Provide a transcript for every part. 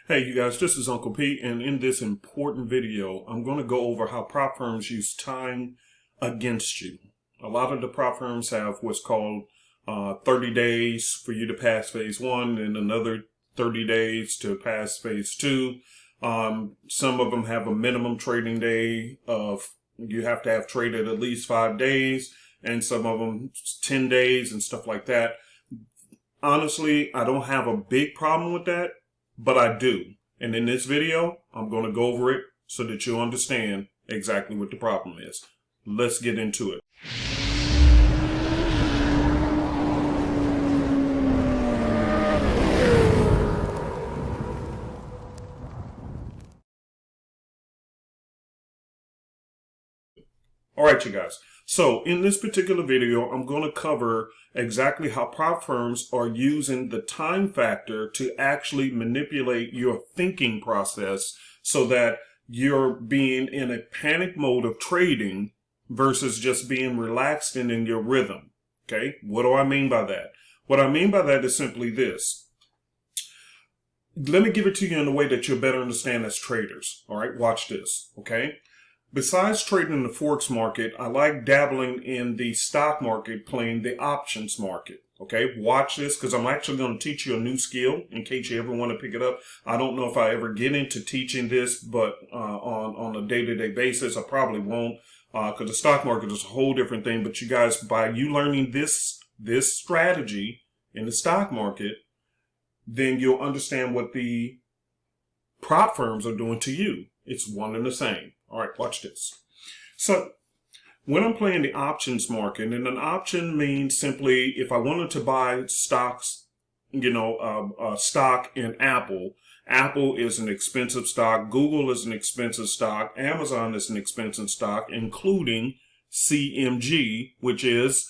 Hey you guys, this is Uncle Pete, and in this important video, I'm going to go over how prop firms use time against you. A lot of the prop firms have what's called 30 days for you to pass phase one, and another 30 days to pass phase two. Some of them have a minimum trading day of you have to have traded at least 5 days, and some of them 10 days and stuff like that. Honestly, I don't have a big problem with that. But I do. And in this video, I'm going to go over it so that you'll understand exactly what the problem is. Let's get into it. All right, you guys. So in this particular video, I'm going to cover exactly how prop firms are using the time factor to actually manipulate your thinking process so that you're being in a panic mode of trading versus just being relaxed and in your rhythm. Okay, what do I mean by that? What I mean by that is simply this. Let me give it to you in a way that you'll better understand as traders. All right, watch this. Okay. Besides trading in the Forex market, I like dabbling in the stock market, playing the options market. Okay, watch this because I'm actually going to teach you a new skill in case you ever want to pick it up. I don't know if I ever get into teaching this, but on a day-to-day basis, I probably won't because the stock market is a whole different thing. But you guys, by you learning this strategy in the stock market, then you'll understand what the prop firms are doing to you. It's one and the same. All right, watch this. So when I'm playing the options market, and an option means simply if I wanted to buy stocks, stock in Apple. Apple is an expensive stock. Google is an expensive stock. Amazon is an expensive stock, including CMG, which is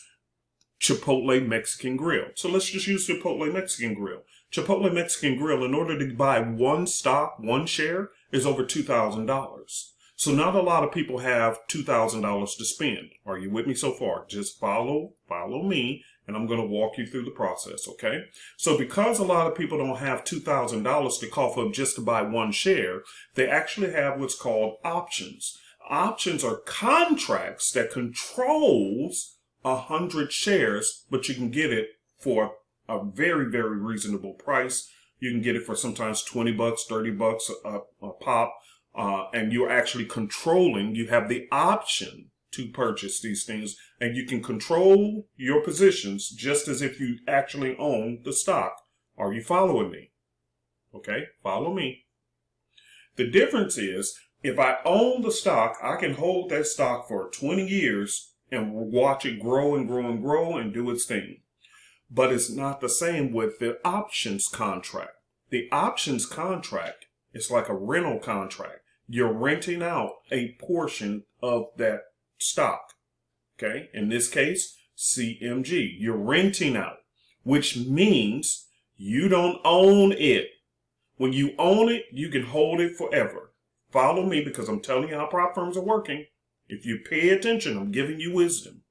Chipotle Mexican Grill. So let's just use Chipotle Mexican Grill. Chipotle Mexican Grill, in order to buy one stock, one share, is over $2,000. So not a lot of people have $2,000 to spend. Are you with me so far? Just follow me, and I'm going to walk you through the process, okay? So because a lot of people don't have $2,000 to cough up just to buy one share, they actually have what's called options. Options are contracts that controls 100 shares, but you can get it for a very, very reasonable price. You can get it for sometimes $20, $30 a pop. And you're actually controlling, you have the option to purchase these things, and you can control your positions just as if you actually own the stock. Are you following me? Okay, follow me. The difference is, if I own the stock, I can hold that stock for 20 years and watch it grow and grow and grow and do its thing. But it's not the same with the options contract. The options contract is like a rental contract. You're renting out a portion of that stock, okay? In this case, CMG. You're renting out, which means you don't own it. When you own it, you can hold it forever. Follow me because I'm telling you how prop firms are working. If you pay attention, I'm giving you wisdom.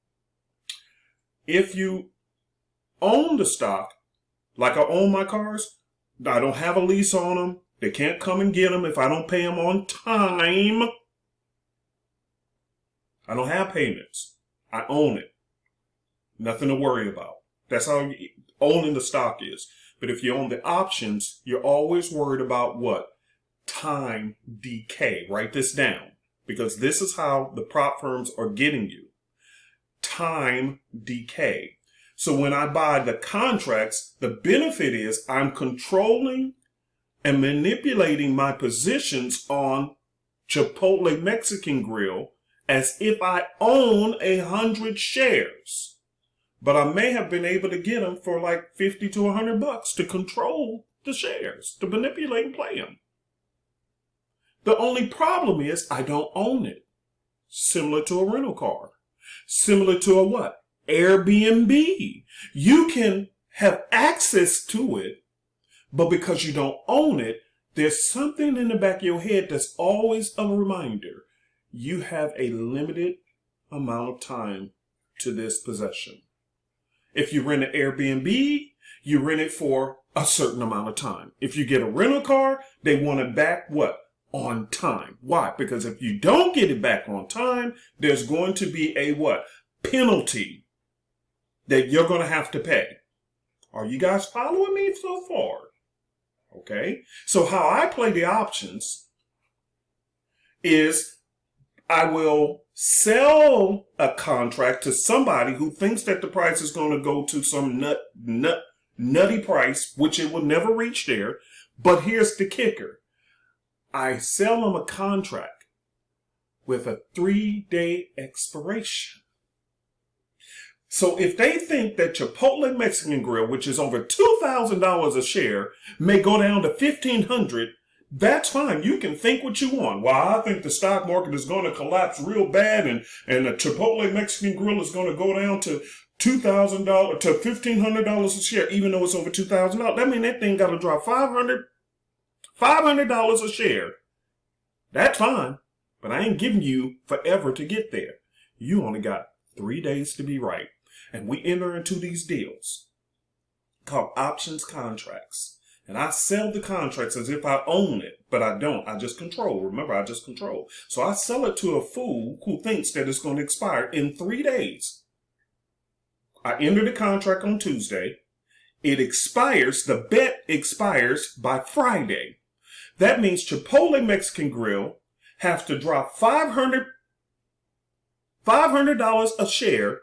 If you own the stock, like I own my cars, I don't have a lease on them. They can't come and get them if I don't pay them on time. I don't have payments. I own it. Nothing to worry about. That's how owning the stock is. But if you own the options, you're always worried about what? Time decay. Write this down because this is how the prop firms are getting you. Time decay. So when I buy the contracts, the benefit is I'm controlling and manipulating my positions on Chipotle Mexican Grill as if I own 100 shares. But I may have been able to get them for like $50 to $100 to control the shares, to manipulate and play them. The only problem is I don't own it. Similar to a rental car. Similar to a what? Airbnb. You can have access to it, but because you don't own it, there's something in the back of your head that's always a reminder. You have a limited amount of time to this possession. If you rent an Airbnb, you rent it for a certain amount of time. If you get a rental car, they want it back what? On time. Why? Because if you don't get it back on time, there's going to be a what? Penalty that you're going to have to pay. Are you guys following me so far? Okay. So how I play the options is I will sell a contract to somebody who thinks that the price is going to go to some nutty price, which it will never reach there. But here's the kicker. I sell them a contract with a 3-day expiration. So if they think that Chipotle Mexican Grill, which is over $2,000 a share, may go down to $1,500, that's fine. You can think what you want. Well, I think the stock market is going to collapse real bad and the Chipotle Mexican Grill is going to go down to $2,000 to $1,500 a share, even though it's over $2,000. That means that thing got to drop $500 a share. That's fine, but I ain't giving you forever to get there. You only got 3 days to be right. And we enter into these deals called options contracts. And I sell the contracts as if I own it, but I don't. I just control. Remember, I just control. So I sell it to a fool who thinks that it's going to expire in 3 days. I enter the contract on Tuesday. It expires. The bet expires by Friday. That means Chipotle Mexican Grill has to drop $500 a share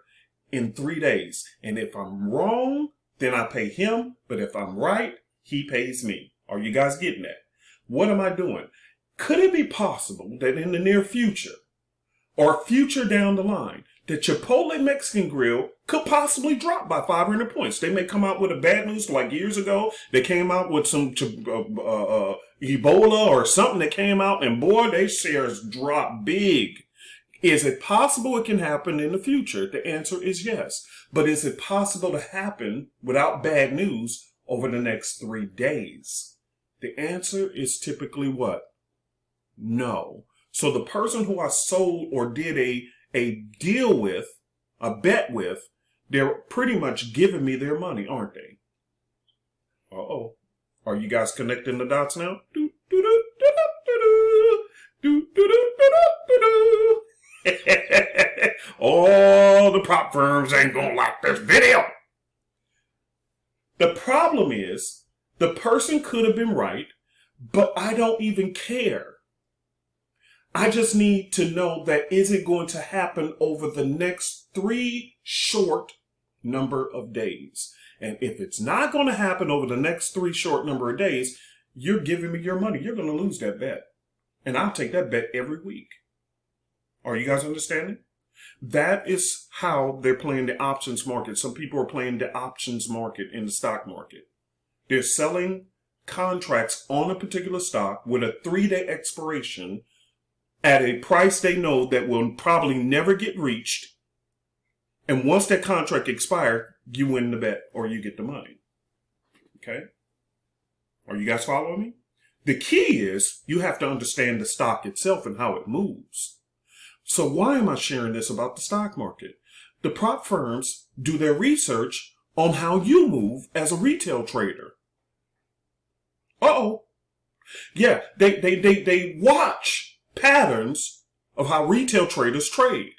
in 3 days. And if I'm wrong, then I pay him. But if I'm right, he pays me. Are you guys getting that? What am I doing? Could it be possible that in the near future or future down the line, the Chipotle Mexican Grill could possibly drop by 500 points? They may come out with a bad news like years ago. They came out with some Ebola or something that came out, and boy, their shares dropped big. Is it possible it can happen in the future? The answer is yes. But is it possible to happen without bad news over the next 3 days? The answer is typically what? No. So the person who I sold or did a deal with, a bet with, they're pretty much giving me their money, aren't they? Uh-oh. Are you guys connecting the dots now? Oh, the prop firms ain't gonna like this video. The problem is, the person could have been right, but I don't even care. I just need to know that is it going to happen over the next 3 short number of days. And if it's not going to happen over the next 3 short number of days, you're giving me your money. You're going to lose that bet. And I'll take that bet every week. Are you guys understanding? That is how they're playing the options market. Some people are playing the options market in the stock market. They're selling contracts on a particular stock with a 3-day expiration at a price they know that will probably never get reached. And once that contract expires, you win the bet or you get the money. Okay? Are you guys following me? The key is you have to understand the stock itself and how it moves. So why am I sharing this about the stock market? The prop firms do their research on how you move as a retail trader. Uh-oh. Yeah, they watch patterns of how retail traders trade.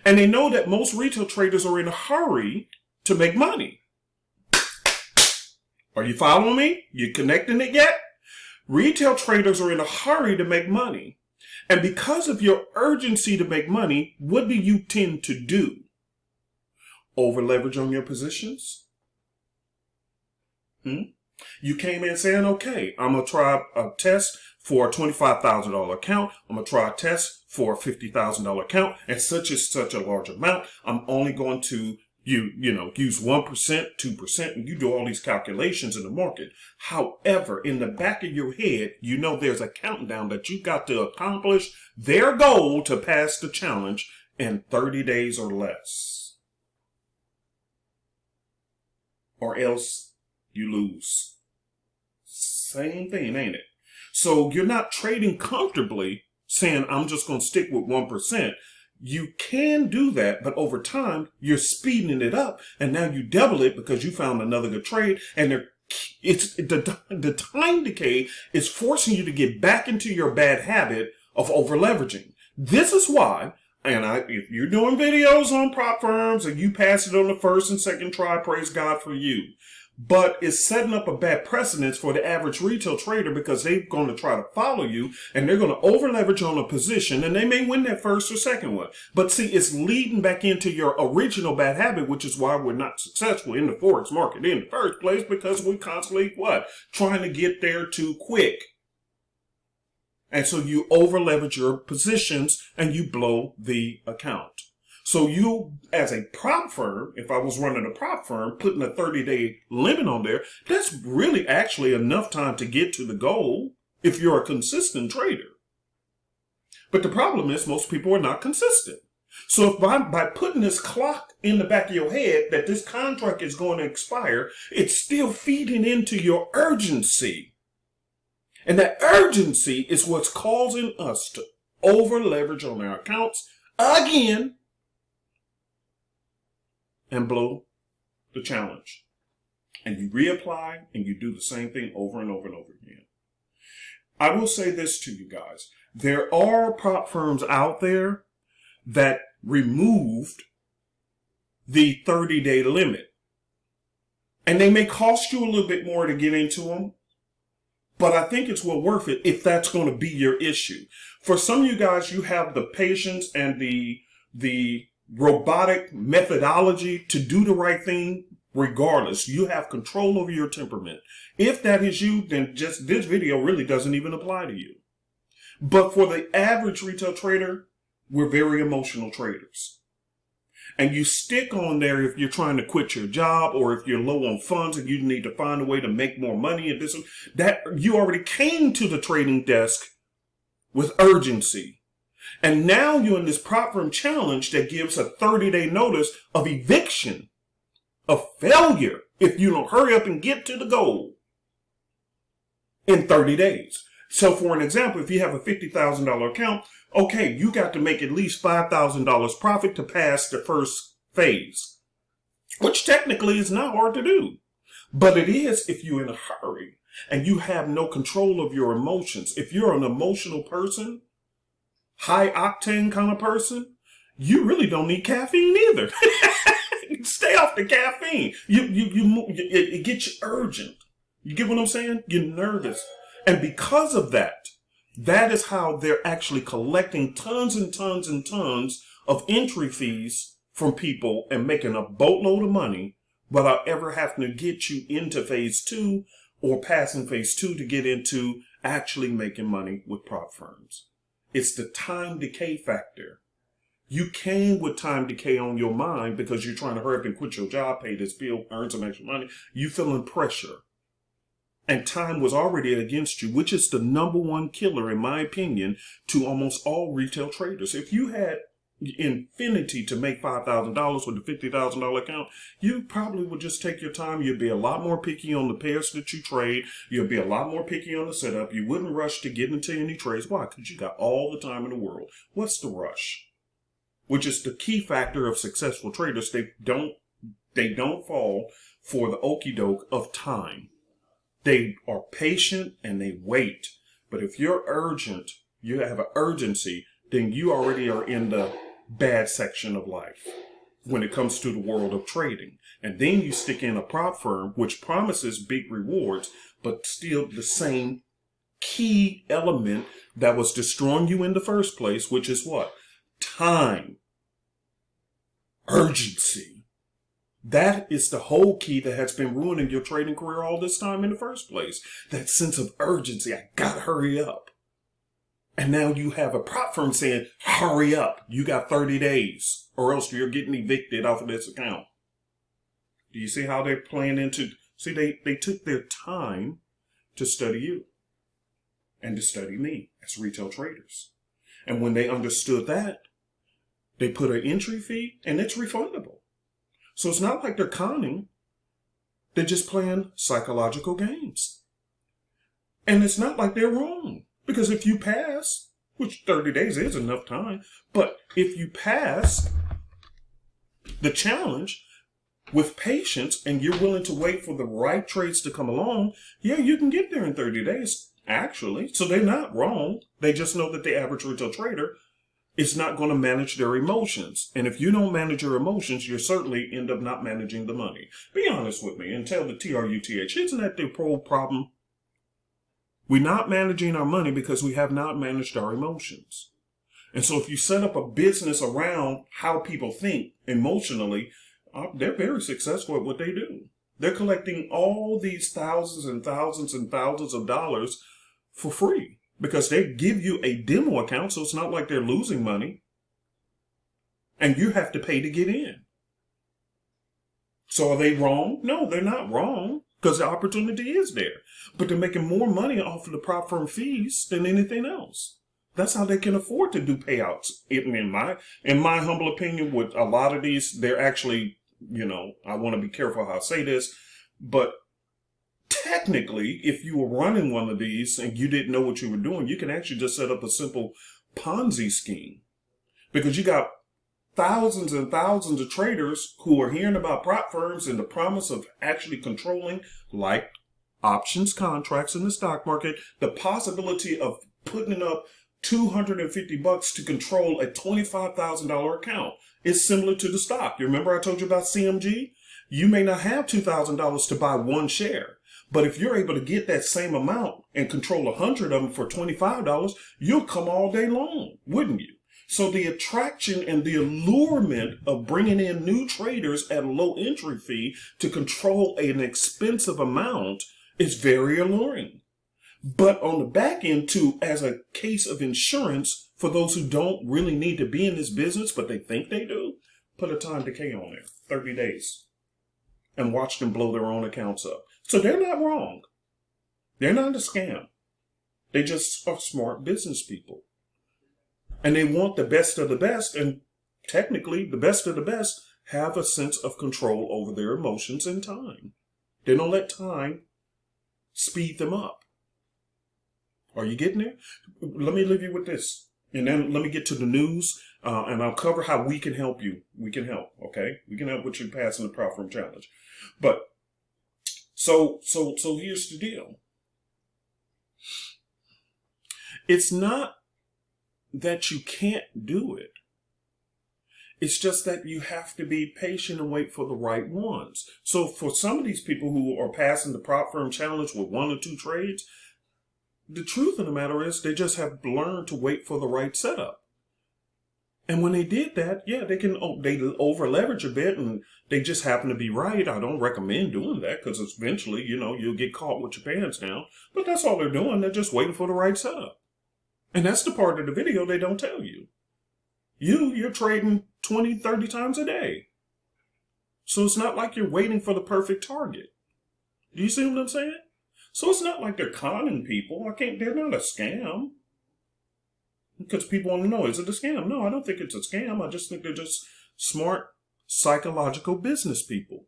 And they know that most retail traders are in a hurry to make money. Are you following me? You connecting it yet? Retail traders are in a hurry to make money. And because of your urgency to make money, what do you tend to do? Over leverage on your positions? You came in saying, okay, I'm going to try a test for a $25,000 account. I'm going to try a test for a $50,000 account, and such is such a large amount. I'm only going to use 1%, 2%, and you do all these calculations in the market. However, in the back of your head, you know there's a countdown that you got to accomplish their goal to pass the challenge in 30 days or less. Or else you lose. Same thing, ain't it? So you're not trading comfortably saying, I'm just going to stick with 1%. You can do that, but over time, you're speeding it up, and now you double it because you found another good trade, and the time decay is forcing you to get back into your bad habit of over leveraging. This is why, if you're doing videos on prop firms and you pass it on the first and second try, praise God for you. But it's setting up a bad precedence for the average retail trader because they're going to try to follow you and they're going to over leverage on a position and they may win that first or second one. But see, it's leading back into your original bad habit, which is why we're not successful in the Forex market in the first place, because we constantly, trying to get there too quick. And so you over leverage your positions and you blow the account. So you, as a prop firm, if I was running a prop firm, putting a 30-day limit on there, that's really actually enough time to get to the goal if you're a consistent trader. But the problem is most people are not consistent. So if by putting this clock in the back of your head that this contract is going to expire, it's still feeding into your urgency. And that urgency is what's causing us to over leverage on our accounts again and blow the challenge. And you reapply and you do the same thing over and over and over again. I will say this to you guys. There are prop firms out there that removed the 30-day limit. And they may cost you a little bit more to get into them, but I think it's well worth it if that's going to be your issue. For some of you guys, you have the patience and the robotic methodology to do the right thing regardless. You have control over your temperament. If that is you, then just this video really doesn't even apply to you. But for the average retail trader, we're very emotional traders. And you stick on there if you're trying to quit your job or if you're low on funds and you need to find a way to make more money and this, that you already came to the trading desk with urgency. And now you're in this prop firm challenge that gives a 30-day notice of eviction, of failure, if you don't hurry up and get to the goal in 30 days. So for an example, if you have a $50,000 account, okay, you got to make at least $5,000 profit to pass the first phase, which technically is not hard to do. But it is if you're in a hurry and you have no control of your emotions. If you're an emotional person, high octane kind of person, you really don't need caffeine either. Stay off the caffeine. It gets you urgent. You get what I'm saying? You're nervous. And because of that, that is how they're actually collecting tons and tons and tons of entry fees from people and making a boatload of money without ever having to get you into phase 2 or passing phase 2 to get into actually making money with prop firms. It's the time decay factor. You came with time decay on your mind because you're trying to hurry up and quit your job, pay this bill, earn some extra money. You feeling pressure. And time was already against you, which is the number one killer, in my opinion, to almost all retail traders. If you had infinity to make $5,000 with a $50,000 account, you probably would just take your time. You'd be a lot more picky on the pairs that you trade. You'll be a lot more picky on the setup. You wouldn't rush to get into any trades. Why? Because you got all the time in the world. What's the rush? Which is the key factor of successful traders. They don't fall for the okie doke of time. They are patient and they wait. But if you're urgent, you have an urgency, then you already are in the bad section of life when it comes to the world of trading. And then you stick in a prop firm, which promises big rewards, but still the same key element that was destroying you in the first place, which is what? Time. Urgency. That is the whole key that has been ruining your trading career all this time in the first place. That sense of urgency. I gotta hurry up. And now you have a prop firm saying, hurry up. You got 30 days or else you're getting evicted off of this account. Do you see how they're playing into? See, they took their time to study you and to study me as retail traders. And when they understood that, they put an entry fee and it's refundable. So it's not like they're conning. They're just playing psychological games. And it's not like they're wrong. Because if you pass, which 30 days is enough time. But if you pass the challenge with patience and you're willing to wait for the right trades to come along, yeah, you can get there in 30 days, actually. So they're not wrong. They just know that the average retail trader is not going to manage their emotions. And if you don't manage your emotions, you certainly end up not managing the money. Be honest with me and tell the TRUTH. Isn't that the whole problem? We're not managing our money because we have not managed our emotions. And so if you set up a business around how people think emotionally, they're very successful at what they do. They're collecting all these thousands and thousands and thousands of dollars for free because they give you a demo account, so it's not like they're losing money. And you have to pay to get in. So are they wrong? No, they're not wrong because the opportunity is there. But they're making more money off of the prop firm fees than anything else. That's how they can afford to do payouts. In my humble opinion, with a lot of these, they're actually, I want to be careful how I say this, but technically, if you were running one of these and you didn't know what you were doing, you can actually just set up a simple Ponzi scheme because you got thousands and thousands of traders who are hearing about prop firms and the promise of actually controlling, like options contracts in the stock market, the possibility of putting up $250 to control a $25,000 account is similar to the stock. You remember I told you about CMG? You may not have $2,000 to buy one share, but if you're able to get that same amount and control 100 of them for $25, you'll come all day long, wouldn't you? So the attraction and the allurement of bringing in new traders at a low entry fee to control an expensive amount is very alluring. But on the back end, too, as a case of insurance for those who don't really need to be in this business, but they think they do, put a time decay on there, 30 days, and watch them blow their own accounts up. So they're not wrong. They're not a scam. They just are smart business people. And they want the best of the best, and technically the best of the best have a sense of control over their emotions and time. They don't let time speed them up. Are you getting there? Let me leave you with this. And then let me get to the news, and I'll cover how we can help you. We can help, okay? We can help with you passing the prop firm challenge. But so here's the deal. It's not that you can't do it. It's just that you have to be patient and wait for the right ones. So for some of these people who are passing the prop firm challenge with 1 or 2 trades, the truth of the matter is they just have learned to wait for the right setup. And when they did that, yeah, they over leverage a bit and they just happen to be right. I don't recommend doing that because eventually, you'll get caught with your pants down. But that's all they're doing. They're just waiting for the right setup. And that's the part of the video they don't tell you. You're trading 20, 30 times a day. So it's not like you're waiting for the perfect target. Do you see what I'm saying? So it's not like they're conning people. They're not a scam. Because people want to know, is it a scam? No, I don't think it's a scam. I just think they're just smart, psychological business people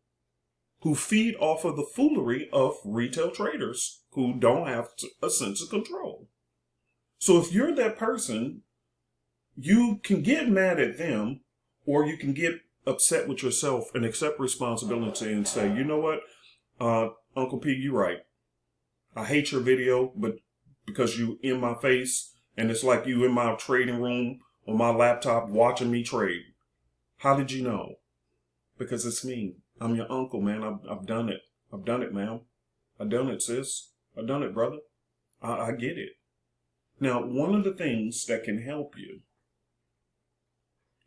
who feed off of the foolery of retail traders who don't have a sense of control. So if you're that person, you can get mad at them, or you can get upset with yourself and accept responsibility and say, you know what, Uncle P, you're right. I hate your video, but because you in my face, and it's like you in my trading room on my laptop watching me trade. How did you know? Because it's me. I'm your uncle, man. I've done it. I've done it, ma'am. I've done it, sis. I've done it, brother. I get it. Now, one of the things that can help you,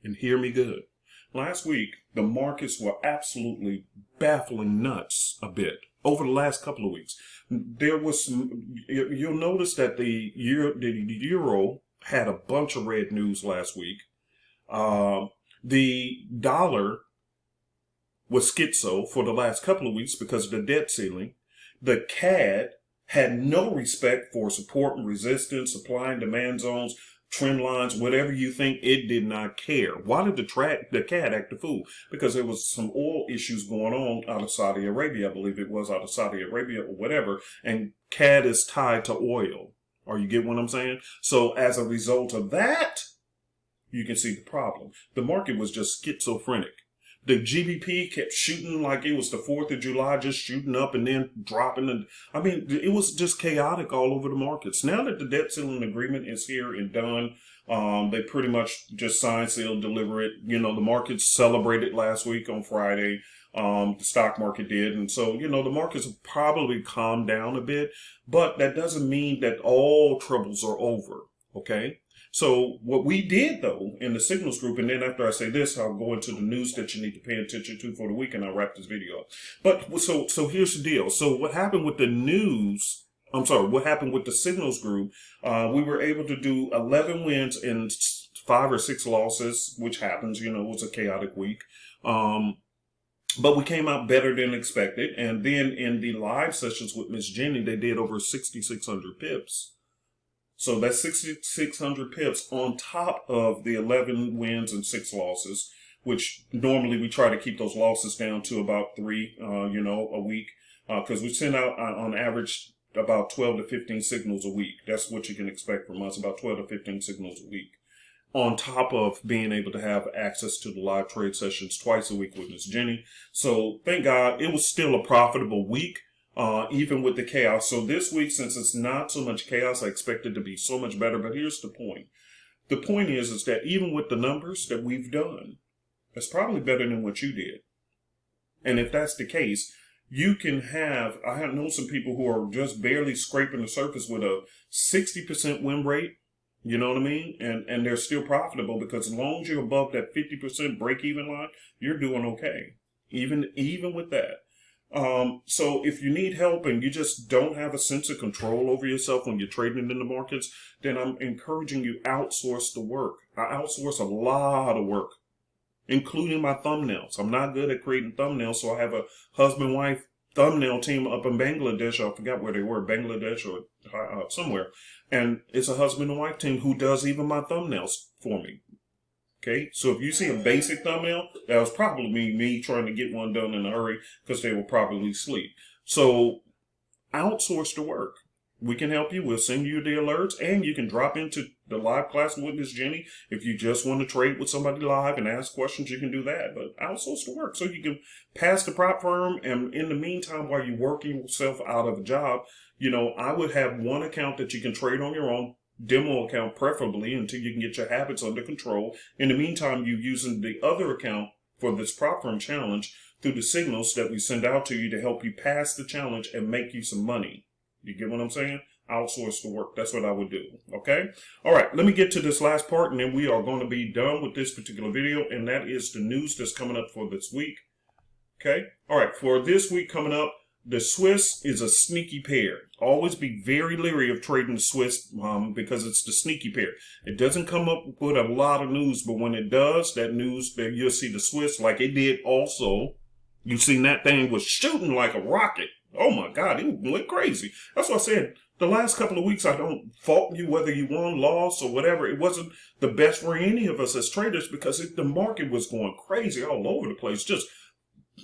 and hear me good, last week, the markets were absolutely baffling nuts a bit. Over the last couple of weeks, there was you'll notice that the euro had a bunch of red news last week. The dollar was schizo for the last couple of weeks because of the debt ceiling. The CAD had no respect for support and resistance, supply and demand zones, trend lines, whatever you think. It did not care. Why did the CAD act a fool? Because there was some oil issues going on out of Saudi Arabia. I believe it was out of Saudi Arabia or whatever. And CAD is tied to oil. Or you get what I'm saying? So as a result of that, you can see the problem. The market was just schizophrenic. The GBP kept shooting like it was the 4th of July, just shooting up and then dropping. And I mean, it was just chaotic all over the markets. Now that the debt ceiling agreement is here and done, they pretty much just signed, sealed, deliver it. You know, the markets celebrated last week on Friday. The stock market did. And so, you know, the markets have probably calmed down a bit, but that doesn't mean that all troubles are over. Okay. So what we did, though, in the signals group, and then after I say this, I'll go into the news that you need to pay attention to for the week, and I'll wrap this video up. But so here's the deal. So what happened with the news? What happened with the signals group? We were able to do 11 wins and 5 or 6 losses, which happens. You know, it was a chaotic week. But we came out better than expected. And then in the live sessions with Miss Jenny, they did over 6,600 pips. So that's 6,600 pips on top of the 11 wins and 6 losses, which normally we try to keep those losses down to about 3, a week, because we send out on average about 12 to 15 signals a week. That's what you can expect from us, about 12 to 15 signals a week, on top of being able to have access to the live trade sessions twice a week with Miss Jenny. So thank God it was still a profitable week. Even with the chaos. So this week, since it's not so much chaos, I expect it to be so much better. But here's the point. The point is that even with the numbers that we've done, it's probably better than what you did. And if that's the case, you can have, I have known some people who are just barely scraping the surface with a 60% win rate. You know what I mean? And they're still profitable, because as long as you're above that 50% break even line, you're doing okay. Even with that. So if you need help and you just don't have a sense of control over yourself when you're trading in the markets, then I'm encouraging you outsource the work. I outsource a lot of work, including my thumbnails. I'm not good at creating thumbnails, so I have a husband-wife thumbnail team up in Bangladesh. I forgot where they were, Bangladesh or somewhere. And it's a husband and wife team who does even my thumbnails for me. Okay, so if you see a basic thumbnail, that was probably me trying to get one done in a hurry, because they will probably sleep. So outsource the work. We can help you. We'll send you the alerts, and you can drop into the live class with Miss Jenny. If you just want to trade with somebody live and ask questions, you can do that. But outsource the work so you can pass the prop firm. And in the meantime, while you're working yourself out of a job, you know, I would have one account that you can trade on your own, demo account preferably, until you can get your habits under control. In the meantime, you're using the other account for this prop firm challenge through the signals that we send out to you to help you pass the challenge and make you some money. You get what I'm saying? Outsource the work. That's what I would do. Okay? All right. Let me get to this last part, and then we are going to be done with this particular video, and that is the news that's coming up for this week. Okay? All right. For this week coming up, the Swiss is a sneaky pair. Always be very leery of trading the Swiss because it's the sneaky pair. It doesn't come up with a lot of news, but when it does, that news, that you'll see the Swiss like it did also. You've seen that thing was shooting like a rocket. Oh my God, it went crazy. That's what I said. The last couple of weeks, I don't fault you whether you won, lost, or whatever. It wasn't the best for any of us as traders, because the market was going crazy all over the place, just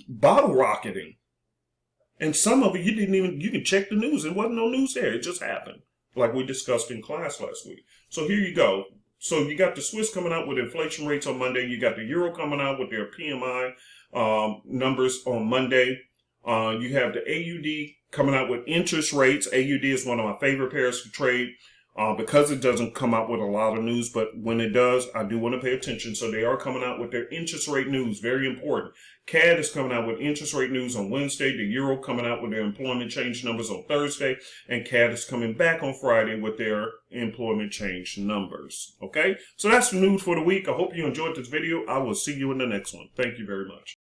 bottle rocketing. And some of it, you can check the news. There wasn't no news there. It just happened, like we discussed in class last week. So here you go. So you got the Swiss coming out with inflation rates on Monday. You got the Euro coming out with their PMI numbers on Monday. You have the AUD coming out with interest rates. AUD is one of my favorite pairs to trade because it doesn't come out with a lot of news. But when it does, I do want to pay attention. So they are coming out with their interest rate news. Very important. CAD is coming out with interest rate news on Wednesday. The Euro coming out with their employment change numbers on Thursday. And CAD is coming back on Friday with their employment change numbers. Okay? So that's the news for the week. I hope you enjoyed this video. I will see you in the next one. Thank you very much.